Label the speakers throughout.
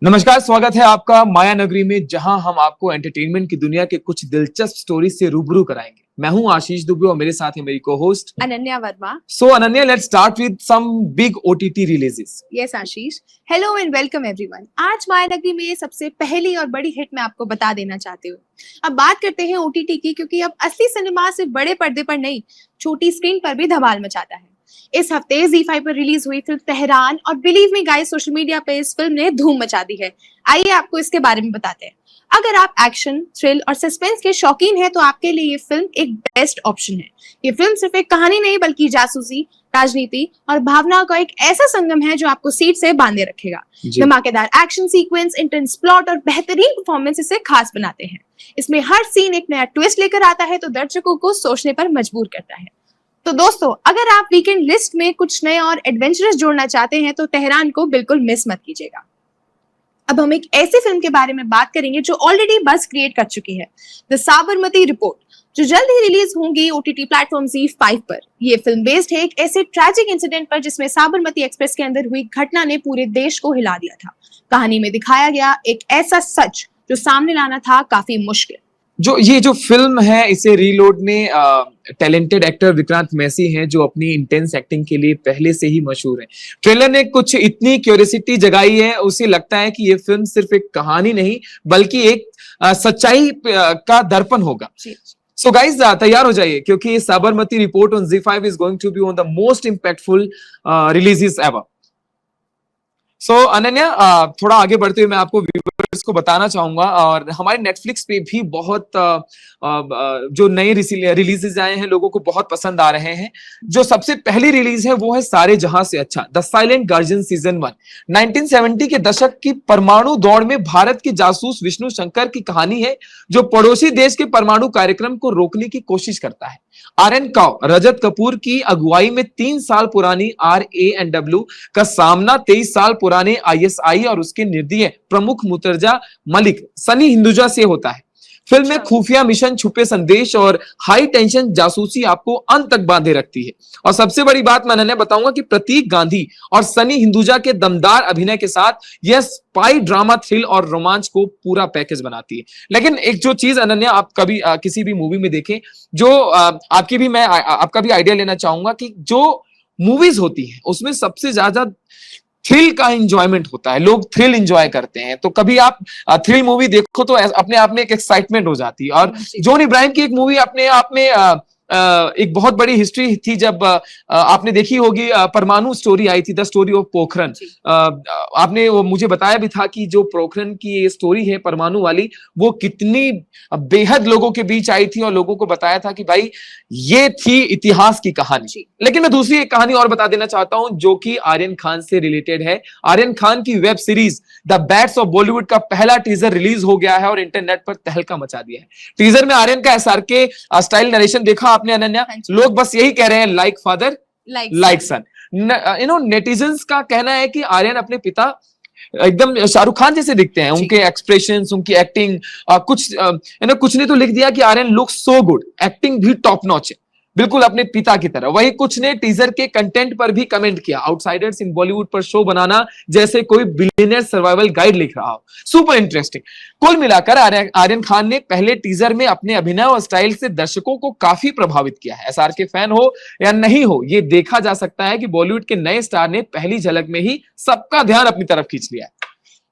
Speaker 1: नमस्कार, स्वागत है आपका माया नगरी में, जहां हम आपको एंटरटेनमेंट की दुनिया के कुछ दिलचस्प स्टोरी से रूबरू कराएंगे। मैं हूं आशीष दुबे और मेरे साथ है मेरी co-host
Speaker 2: Ananya Varma.
Speaker 1: So Ananya, let's start with some big OTT releases.
Speaker 2: Yes Ashish, hello and welcome everyone. आज माया नगरी में सबसे पहली और बड़ी हिट मैं आपको बता देना चाहती हूँ। अब बात करते हैं ओटीटी की, क्योंकि अब असली सिनेमा सिर्फ बड़े पर्दे पर नहीं, छोटी स्क्रीन पर भी धमाल मचाता है। इस हफ्ते ZEE5 पर रिलीज हुई फिल्म तेहरान, और believe me guys, social media पे इस फिल्म ने धूम मचा दी है। आइए आपको इसके बारे में बताते हैं। अगर आप एक्शन, थ्रिल और सस्पेंस के शौकीन हैं तो आपके लिए ये फिल्म एक बेस्ट ऑप्शन है। ये फिल्म सिर्फ एक कहानी नहीं, बल्कि जासूसी, राजनीति और भावनाओं का एक ऐसा संगम है जो आपको सीट से बांधे रखेगा। धमाकेदार एक्शन सीक्वेंस, इंटेंस प्लॉट और बेहतरीन परफॉर्मेंस इसे खास बनाते हैं। इसमें हर सीन एक नया ट्विस्ट लेकर आता है, तो दर्शकों को सोचने पर मजबूर करता है। तो दोस्तों, अगर आप वीकेंड लिस्ट में कुछ नया और एडवेंचरस जोड़ना चाहते हैं तो तेहरान को बिल्कुल मिस मत कीजिएगा। अब हम एक ऐसी फिल्म के बारे में बात करेंगे जो ऑलरेडी बज़ क्रिएट कर चुकी है, द साबरमती रिपोर्ट, जो जल्द ही रिलीज होंगी ओटीटी प्लेटफॉर्म ZEE5 पर। ये फिल्म बेस्ड है एक ऐसे ट्रैजिक इंसिडेंट पर जिसमें साबरमती एक्सप्रेस के अंदर हुई घटना ने पूरे देश को हिला दिया था। कहानी में दिखाया गया एक ऐसा सच जो सामने लाना था काफी मुश्किल।
Speaker 1: जो फिल्म है, इसे रीलोड में टैलेंटेड एक्टर विक्रांत मैसी हैं, जो अपनी इंटेंस एक्टिंग के लिए पहले से ही मशहूर हैं। ट्रेलर ने कुछ इतनी क्यूरियोसिटी जगाई है, उसे लगता है कि ये फिल्म सिर्फ एक कहानी नहीं बल्कि एक सच्चाई का दर्पण होगा। सो गाइज, तैयार हो जाइए, क्योंकि Sabarmati report on ZEE5 is going to be one of the most impactful releases ever. So Ananya, थोड़ा आगे बढ़ते हुए मैं आपको व्यूअर्स को बताना चाहूंगा, और हमारे नेटफ्लिक्स पे भी बहुत जो नए रिलीजेस आए हैं, लोगों को बहुत पसंद आ रहे हैं। जो सबसे पहली रिलीज है वो है सारे जहां से अच्छा, द साइलेंट गार्जियन सीजन 1। 1970 के दशक की परमाणु दौड़ में भारत के जासूस विष्णु शंकर की कहानी है, जो पड़ोसी देश के परमाणु कार्यक्रम को रोकने की कोशिश करता है। आर्यन काव, रजत कपूर की अगुवाई में 3 साल पुरानी RANW का सामना 23 साल पुराने ISI और उसके निर्दयी प्रमुख मुर्तजा मलिक सनी हिंदुजा से होता है। फिल्म में खुफिया मिशन, छुपे संदेश और हाई टेंशन जासूसी आपको अंत तक बांधे रखती है। और सबसे बड़ी बात मैं अनन्या बताऊंगा कि प्रतीक गांधी और सनी हिंदुजा के दमदार अभिनय के साथ यह स्पाई ड्रामा, थ्रिल और रोमांच को पूरा पैकेज बनाती है। लेकिन एक जो चीज अनन्या, आप कभी किसी भी मूवी में देखें, जो आपका भी आइडिया लेना चाहूंगा कि जो मूवीज होती है उसमें सबसे ज्यादा थ्रिल का एंजॉयमेंट होता है, लोग थ्रिल एंजॉय करते हैं। तो कभी आप थ्रिल मूवी देखो तो अपने आप में एक एक्साइटमेंट हो जाती है। और जॉन इब्राहिम की एक मूवी अपने आप में एक बहुत बड़ी हिस्ट्री थी, जब आपने देखी होगी, परमाणु स्टोरी आई थी, द स्टोरी ऑफ पोखरन। आपने वो मुझे बताया भी था कि जो पोखरन की ये स्टोरी है परमाणु वाली, वो कितनी बेहद लोगों के बीच आई थी, और लोगों को बताया था कि भाई ये थी इतिहास की कहानी। लेकिन मैं दूसरी एक कहानी और बता देना चाहता हूं, जो कि आर्यन खान से रिलेटेड है। आर्यन खान की web series the bats of Bollywood का पहला टीजर रिलीज हो गया है और इंटरनेट पर तहलका मचा दिया है। टीजर में आर्यन का SRK स्टाइल नरेशन देखा आपने अनन्या? लोग बस यही कह रहे हैं, लाइक फादर लाइक सन। नेटिजन्स का कहना है कि आर्यन अपने पिता एकदम शाहरुख खान जैसे दिखते हैं, उनके एक्सप्रेशंस, उनकी एक्टिंग, कुछ ने तो लिख दिया कि Aryan look so good, acting भी टॉप नॉच है, बिल्कुल अपने पिता की तरह। वही कुछ ने टीजर के कंटेंट पर भी कमेंट किया, आउटसाइडर्स इन बॉलीवुड पर शो बनाना जैसे कोई बिलियनियर सर्वाइवल गाइड लिख रहा हो। Super interesting. कुल मिलाकर आर्यन खान ने पहले टीजर में अपने अभिनय और स्टाइल से दर्शकों को काफी प्रभावित किया है। SRK फैन हो या नहीं हो, ये देखा जा सकता है कि बॉलीवुड के नए स्टार ने पहली झलक में ही सबका ध्यान अपनी तरफ खींच लिया है।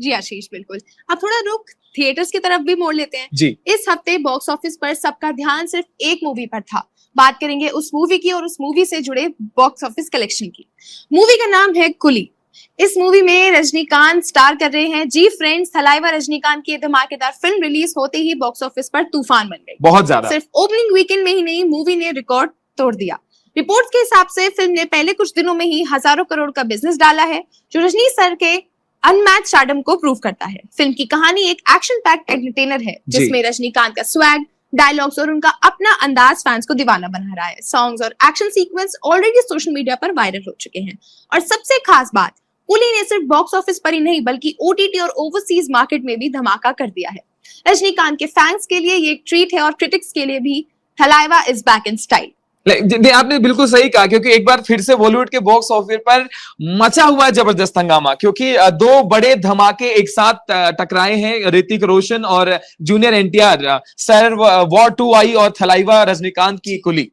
Speaker 2: जी आशीष, बिल्कुल। अब थोड़ा रुख थिएटर्स की तरफ भी मोड़ लेते हैं
Speaker 1: जी।
Speaker 2: इस हफ्ते बॉक्स ऑफिस पर सबका ध्यान सिर्फ एक मूवी पर था। बात करेंगे उस मूवी की और उस मूवी से जुड़े बॉक्स ऑफिस कलेक्शन की। मूवी का नाम है कुली। इस मूवी में रजनीकांत स्टार कर रहे हैं। जी फ्रेंड्स, थलाइवा रजनीकांत की धमाकेदार फिल्म रिलीज होते ही बॉक्स ऑफिस पर तूफान बन गई।
Speaker 1: बहुत ज्यादा। सिर्फ
Speaker 2: ओपनिंग वीकेंड में ही नहीं, मूवी ने रिकॉर्ड तोड़ दिया। रिपोर्ट्स के हिसाब से फिल्म ने पहले कुछ दिनों में ही हजारों करोड़ का बिजनेस डाला है, जो रजनी सर के अनमैच स्टारडम को प्रूव करता है। फिल्म की कहानी एक एक्शन पैक्ड एंटरटेनर है, जिसमें रजनीकांत का स्वैग, डायलॉग्स और उनका अपना अंदाज फैंस को दीवाना बना रहा है। सॉन्ग्स और action sequence already social media पर वायरल हो चुके हैं। और सबसे खास बात, कुली ने सिर्फ बॉक्स ऑफिस पर ही नहीं बल्कि OTT और ओवरसीज मार्केट में भी धमाका कर दिया है। रजनीकांत के फैंस के लिए ये एक ट्रीट है और क्रिटिक्स के लिए भी। Thalaiva is back in style.
Speaker 1: आपने बिल्कुल सही कहा, क्योंकि एक बार फिर से बॉलीवुड के बॉक्स ऑफिस पर मचा हुआ है जबरदस्त हंगामा, क्योंकि दो बड़े धमाके एक साथ टकराए हैं। ऋतिक रोशन और जूनियर एनटीआर, सर वॉर 2 आई और थलाइवा रजनीकांत की कुली।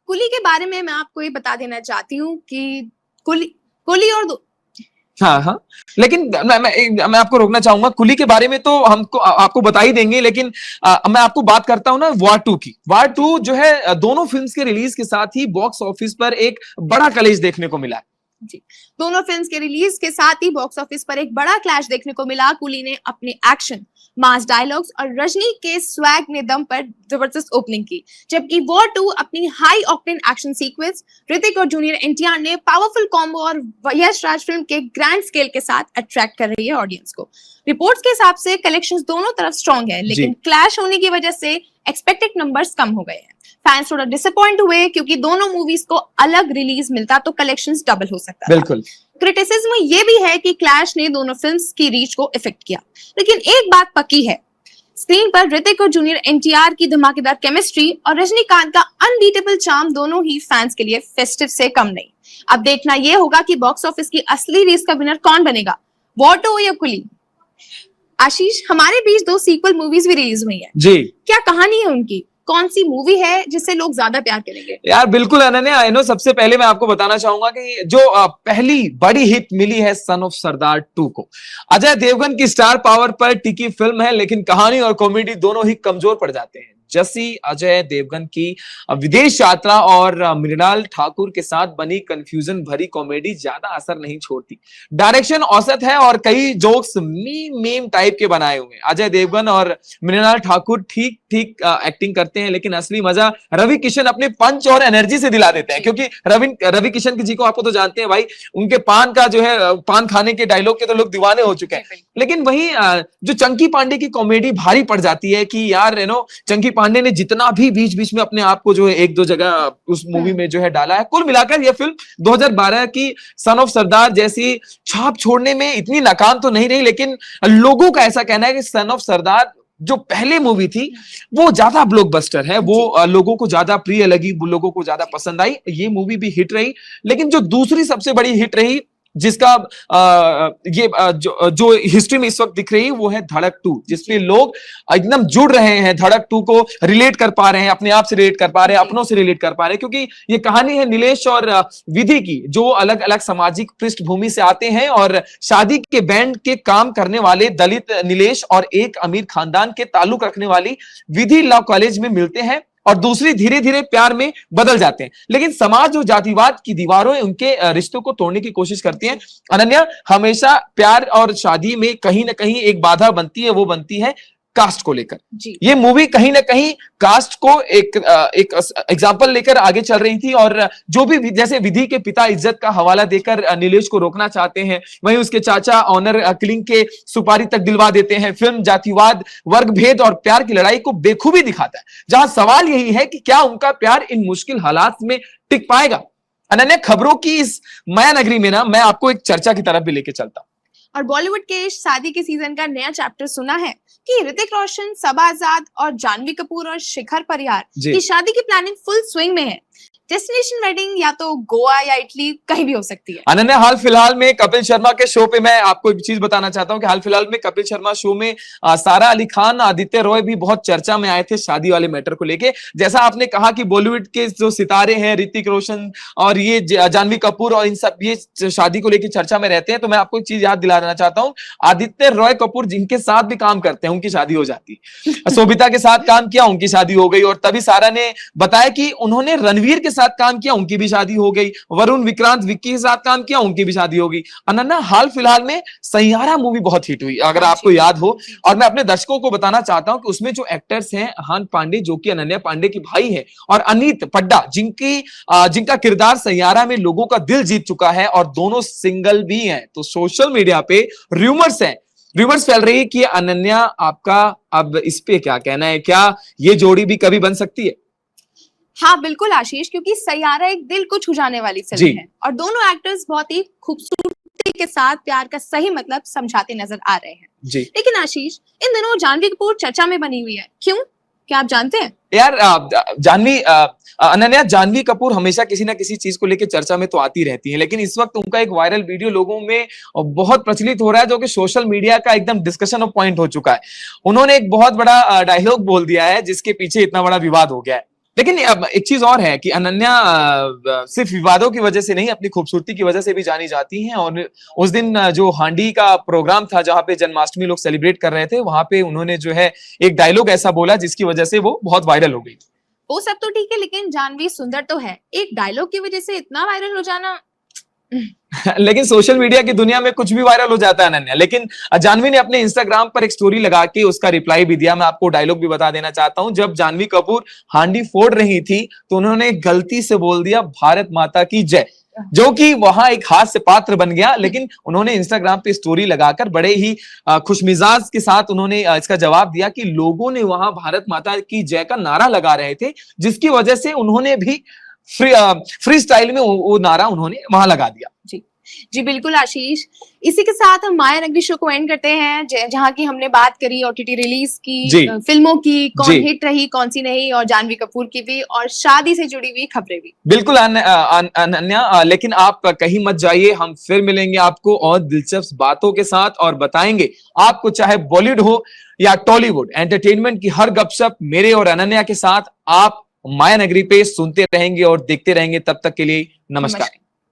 Speaker 2: कुली के बारे में मैं आपको ये बता देना चाहती हूँ कि कुली कुली और
Speaker 1: हाँ हाँ, लेकिन मैं आपको रोकना चाहूंगा। कुली के बारे में तो हमको आपको बता ही देंगे, लेकिन मैं आपको बात करता हूं ना वार 2 की। वार 2 जो है, दोनों फिल्म्स के रिलीज के साथ ही बॉक्स ऑफिस पर एक बड़ा कलेश देखने को मिला है।
Speaker 2: जी, दोनों फिल्म्स के रिलीज के साथ ही बॉक्स ऑफिस पर एक बड़ा क्लैश देखने को मिला। कुली ने अपने एक्शन, मास डायलॉग्स और रजनी के स्वैग ने दम पर जबरदस्त ओपनिंग की, जबकि वॉर 2 अपनी high octane action sequence, Hrithik और जूनियर एनटीआर ने पावरफुल कॉम्बो और यश राज फिल्म के ग्रैंड स्केल के साथ अट्रैक्ट कर रही है ऑडियंस को। रिपोर्ट्स के हिसाब से कलेक्शंस दोनों तरफ स्ट्रॉन्ग है, लेकिन क्लैश होने की वजह से एक्सपेक्टेड नंबर्स कम हो गए हैं। फैंस थोड़ा डिसअपॉइंट हुए, क्योंकि दोनों मूवीज को अलग रिलीज मिलता तो कलेक्शंस डबल हो सकता था।
Speaker 1: बिल्कुल।
Speaker 2: क्रिटिसिज्म ये भी है कि क्लैश ने दोनों फिल्म्स की रीच को इफेक्ट किया, लेकिन एक बात पक्की है, स्क्रीन पर ऋतिक और जूनियर एनटीआर की धमाकेदार केमिस्ट्री और रजनीकांत का अनबीटेबल चार्म दोनों ही फैंस के लिए फेस्टिव से कम नहीं। अब देखना यह होगा कि बॉक्स ऑफिस की असली रेस का विनर कौन बनेगा, वॉर 2 या कुली। आशीष, हमारे बीच 2 सीक्वल मूवीज भी रिलीज हुई है
Speaker 1: जी,
Speaker 2: क्या कहानी है उनकी? कौन सी मूवी है जिससे लोग ज्यादा प्यार करेंगे?
Speaker 1: यार बिल्कुल अनन्या, आई नो। सबसे पहले मैं आपको बताना चाहूंगा कि जो पहली बड़ी हिट मिली है सन ऑफ सरदार 2 को, अजय देवगन की स्टार पावर पर टिकी फिल्म है, लेकिन कहानी और कॉमेडी दोनों ही कमजोर पड़ जाते हैं। जैसी अजय देवगन की विदेश यात्रा और मृणाल ठाकुर के साथ बनी कंफ्यूजन भरी कॉमेडी ज्यादा असर नहीं छोड़ती। डायरेक्शन औसत है और कई जोक्स मीम टाइप के बनाए हुए हैं। अजय देवगन और मृणाल ठाकुर ठीक ठीक एक्टिंग करते हैं, लेकिन असली मजा रवि किशन अपने पंच और एनर्जी से दिला देते हैं, क्योंकि रवि किशन जी को आपको तो जानते हैं भाई, उनके पान का जो है, पान खाने के डायलॉग के तो लोग दीवाने हो चुके हैं। लेकिन वही जो चंकी पांडे की कॉमेडी भारी पड़ जाती है कि यार चंकी पांडे ने जितना भी बीच बीच में अपने आप को जो है एक दो जगह उस मूवी में जो है डाला है, कुल मिलाकर यह फिल्म 2012 की सन ऑफ सरदार जैसी छाप छोड़ने में इतनी नाकाम तो नहीं रही, लेकिन लोगों का ऐसा कहना है कि सन ऑफ सरदार जो पहले मूवी थी वो ज्यादा ब्लॉकबस्टर है, वो लोगों को ज्यादा प्रिय लगी, लोगों को ज्यादा पसंद आई। ये मूवी भी हिट रही, लेकिन जो दूसरी सबसे बड़ी हिट रही, जिसका जो हिस्ट्री में इस वक्त दिख रही है, वो है धड़क 2, जिसमें लोग एकदम जुड़ रहे हैं, धड़क 2 को रिलेट कर पा रहे हैं, अपने आप से रिलेट कर पा रहे हैं, अपनों से रिलेट कर पा रहे हैं, क्योंकि ये कहानी है नीलेश और विधि की, जो अलग अलग सामाजिक पृष्ठभूमि से आते हैं और शादी के बैंड के काम करने वाले दलित नीलेश और एक अमीर खानदान के ताल्लुक रखने वाली विधि लॉ कॉलेज में मिलते हैं, और दूसरी धीरे धीरे प्यार में बदल जाते हैं। लेकिन समाज जो जातिवाद की दीवारों है, उनके रिश्तों को तोड़ने की कोशिश करती है। अनन्या, हमेशा प्यार और शादी में कहीं ना कहीं एक बाधा बनती है, वो बनती है कास्ट को लेकर। ये मूवी कहीं ना कहीं कास्ट को एक एग्जांपल लेकर आगे चल रही थी, और जो भी जैसे विधि के पिता इज्जत का हवाला देकर नीलेश को रोकना चाहते हैं, वहीं उसके चाचा ऑनर किलिंग के सुपारी तक दिलवा देते हैं। फिल्म जातिवाद, वर्ग भेद और प्यार की लड़ाई को बेखूबी दिखाता है, जहां सवाल यही है कि क्या उनका प्यार इन मुश्किल हालात में टिक पाएगा। अनन्या, खबरों की इस माया नगरी में ना मैं आपको एक चर्चा की तरफ भी लेके चलता हूं।
Speaker 2: और बॉलीवुड के शादी के सीजन का नया चैप्टर सुना है कि ऋतिक रोशन, सबा आजाद और जानवी कपूर और शिखर परियार की शादी की प्लानिंग फुल स्विंग में है। डेस्टिनेशन वेडिंग या तो गोवा या इटली कहीं भी हो सकती है।
Speaker 1: अनन्या, हाल फिलहाल में कपिल शर्मा के शो पे मैं आपको एक चीज बताना चाहता हूं कि हाल फिलहाल में कपिल शर्मा शो में सारा अली खान, आदित्य रॉय भी बहुत चर्चा में आए थे शादी वाले मैटर को लेके। जैसा आपने कहा कि बॉलीवुड के जो सितारे हैं, ऋतिक रोशन और ये जानवी कपूर और इन सब ये शादी को लेकर चर्चा में रहते हैं, तो मैं आपको एक चीज याद दिलाना चाहता हूँ, आदित्य रॉय कपूर जिनके साथ भी काम करते हैं उनकी शादी हो जाती है। शोभिता के साथ काम किया, उनकी शादी हो गई, और तभी सारा ने बताया कि उन्होंने रणवीर के साथ काम किया, उनकी भी शादी हो गई। वरुण विक्रांत विक्की के साथ काम किया, उनकी भी शादी हो गई। अनन्या, हाल फिलहाल में सैयारा मूवी बहुत हिट हुई, अगर आपको याद हो, और मैं अपने दर्शकों को बताना चाहता हूं कि उसमें जो एक्टर्स हैं, अहान पांडे जो कि अनन्या पांडे की भाई हैं, और अनीत पड्डा जिनका किरदार सैयारा में लोगों का दिल जीत चुका है, और दोनों सिंगल भी हैं। तो सोशल मीडिया पे रूमर्स फैल रही है कि अनन्या, आपका अब इस पे क्या कहना है? क्या ये जोड़ी भी कभी बन सकती है?
Speaker 2: हाँ बिल्कुल आशीष, क्योंकि सैयारा एक दिल को छू जाने वाली फिल्म है, और दोनों एक्टर्स बहुत ही खूबसूरती के साथ प्यार का सही मतलब समझाते नजर आ रहे हैं। लेकिन आशीष, इन दिनों जानवी कपूर चर्चा में बनी हुई है, क्यों? क्या आप जानते हैं?
Speaker 1: यार अनन्या, जानवी कपूर हमेशा किसी ना किसी चीज को लेकर चर्चा में तो आती रहती है, लेकिन इस वक्त उनका एक वायरल वीडियो लोगों में बहुत प्रचलित हो रहा है, जो कि सोशल मीडिया का एकदम डिस्कशन ऑफ पॉइंट हो चुका है। उन्होंने एक बहुत बड़ा डायलॉग बोल दिया है, जिसके पीछे इतना बड़ा विवाद हो गया है। लेकिन अब एक चीज और है कि अनन्या सिर्फ विवादों की वजह से नहीं, अपनी खूबसूरती की वजह से भी जानी जाती हैं। और उस दिन जो हांडी का प्रोग्राम था, जहां पे जन्माष्टमी लोग सेलिब्रेट कर रहे थे, वहां पे उन्होंने जो है एक डायलॉग ऐसा बोला जिसकी वजह से वो बहुत वायरल हो गई।
Speaker 2: वो सब तो ठीक है, लेकिन जानवी सुंदर तो है, एक डायलॉग की वजह से इतना वायरल हो जाना।
Speaker 1: लेकिन सोशल मीडिया की दुनिया में कुछ भी वायरल हो जाता है अनन्या। लेकिन जानवी ने अपने इंस्टाग्राम पर एक स्टोरी लगा के उसका रिप्लाई भी दिया। मैं आपको डायलॉग भी बता देना चाहता हूं। जब जानवी कपूर हांडी फोड़ रही थी तो उन्होंने गलती से बोल दिया भारत माता की जय, जो कि वहां एक हास्य पात्र बन गया। लेकिन उन्होंने इंस्टाग्राम पे स्टोरी लगाकर बड़े ही खुशमिजाज के साथ उन्होंने इसका जवाब दिया कि लोगों ने वहां भारत माता की जय का नारा लगा रहे थे, जिसकी वजह से उन्होंने भी फ्री स्टाइल में वो नारा उन्होंने वहां लगा दिया।
Speaker 2: जी जी बिल्कुल आशीष, इसी के साथ हम माया नगरी शो को एंड करते हैं, जहां की हमने बात करी ओटीटी रिलीज की, फिल्मों की, कौन हिट रही कौन सी नहीं, और जानवी कपूर की भी, और शादी से जुड़ी हुई खबरें भी।
Speaker 1: बिल्कुल अनन्या, लेकिन आप कहीं मत जाइए, हम फिर मिलेंगे आपको और दिलचस्प बातों के साथ, और बताएंगे आपको, चाहे बॉलीवुड हो या टॉलीवुड, एंटरटेनमेंट की हर गपशप मेरे और अनन्या के साथ आप माया नगरी पे सुनते रहेंगे और देखते रहेंगे। तब तक के लिए नमस्कार।